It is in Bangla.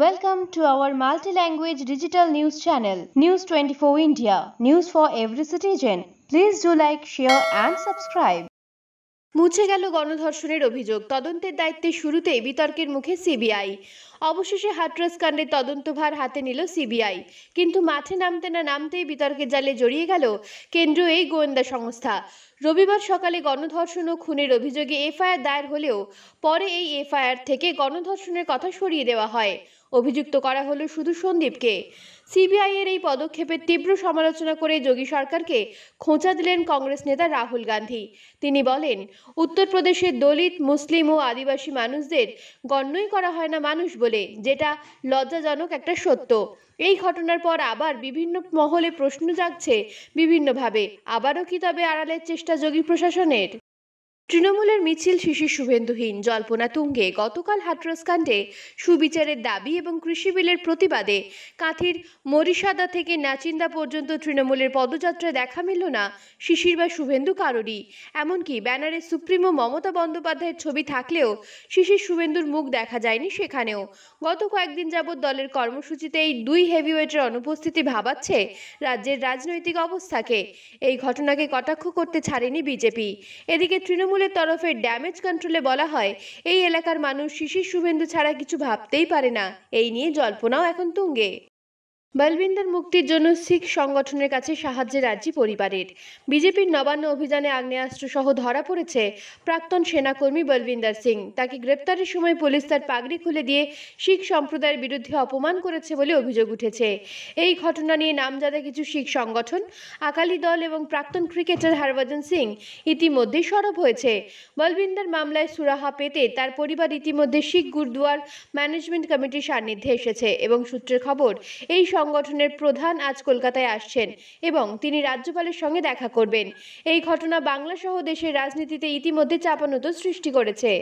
Welcome to our multi-language digital news channel, News 24 India, news for every citizen. Please do like, share and subscribe. মুছে গেল গণধর্ষণের অভিযোগ, তদন্তের দায়িত্বে শুরুতেই বিতর্কের মুখে সিবিআই। অবশেষে হাথরস কাণ্ডের তদন্তভার হাতে নিল সিবিআই, কিন্তু মাঠে নামতে না নামতেই বিতর্কের জালে জড়িয়ে গেল কেন্দ্রীয় এই গোয়েন্দা সংস্থা। রবিবার সকালে গণধর্ষণ ও খুনের অভিযোগে এফআইআর দায়ের হলেও পরে এই এফআইআর থেকে গণধর্ষণের কথা সরিয়ে দেওয়া হয়। অভিযুক্ত করা হলো শুধু সন্দীপকে। সিবিআই এর এই পদক্ষেপের তীব্র সমালোচনা করে যোগী সরকারকে খোঁচা দিলেন কংগ্রেস নেতা রাহুল গান্ধী। তিনি বলেন, উত্তরপ্রদেশের দলিত, মুসলিম ও আদিবাসী মানুষদের গণ্যই করা হয় না মানুষ বলে, যেটা লজ্জাজনক একটা সত্য। এই ঘটনার পর আবার বিভিন্ন মহলে প্রশ্ন জাগছে বিভিন্নভাবে, আবারও কি তবে আড়ালের চেষ্টা যোগী প্রশাসনের? তৃণমূলের মিছিল শিশির শুভেন্দুহীন, জল্পনা তুঙ্গে। গতকাল হাথরস কাণ্ডে সুবিচারের দাবি এবং কৃষি বিলের প্রতিবাদে কাঁথির মরিসাদা থেকে নাচিন্দা পর্যন্ত তৃণমূলের পদযাত্রায় দেখা মিলল না শিশির বা শুভেন্দু কারোরই। এমনকি ব্যানারে সুপ্রিমো মমতা বন্দ্যোপাধ্যায়ের ছবি থাকলেও শিশির শুভেন্দুর মুখ দেখা যায়নি সেখানেও। গত কয়েকদিন যাবৎ দলের কর্মসূচিতে এই দুই হেভিওয়েটের অনুপস্থিতি ভাবাচ্ছে রাজ্যের রাজনৈতিক অবস্থাকে। এই ঘটনাকে কটাক্ষ করতে ছাড়েনি বিজেপি। এদিকে তৃণমূলের তরফে ড্যামেজ কন্ট্রোলে বলা হয়, এই এলাকার মানুষ শিশির শুভেন্দু ছাড়া কিছু ভাবতেই পারে না। এই নিয়ে জল্পনাও এখন তুঙ্গে। বলবিন্দর মুক্তির জন্য শিখ সংগঠনের কাছে সাহায্যের আর্জি পরিবারের। বিজেপির নবান্ন অভিযানে আগ্নেয়াস্ত্র সহ ধরা পড়েছে প্রাক্তন সেনাকর্মী বলবিন্দর সিং। তাকে গ্রেপ্তারের সময় পুলিশ তার পাগড়ি খুলে দিয়ে শিখ সম্প্রদায়ের বিরুদ্ধে অপমান করেছে বলে অভিযোগ উঠেছে। এই ঘটনা নিয়ে নামজাদা কিছু শিখ সংগঠন, আকালি দল এবং প্রাক্তন ক্রিকেটার হরভজন সিং ইতিমধ্যেই সরব হয়েছে। বলবিন্দর মামলায় সুরাহা পেতে তার পরিবার ইতিমধ্যে শিখ গুরুদুয়ার ম্যানেজমেন্ট কমিটির সান্নিধ্যে এসেছে এবং সূত্রের খবর, এই সংগঠনের প্রধান আজ কলকাতায় আসছেন এবং তিনি রাজ্যপালের সঙ্গে দেখা করবেন। এই ঘটনা বাংলা সহ দেশের রাজনীতিতে ইতিমধ্যে চাপানোতর সৃষ্টি করেছে।